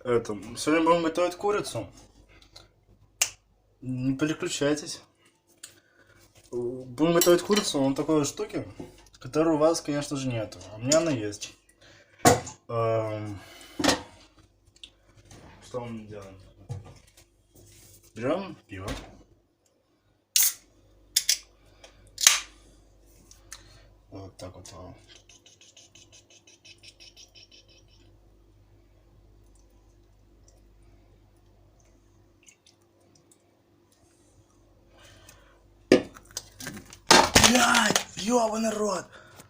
Сегодня будем готовить курицу. Не переключайтесь. Будем готовить курицу на такой вот штуке, которой у вас, конечно же, нету. А у меня она есть. Что мы делаем? Берем пиво. Вот так вот. Блядь, ёбаный рот.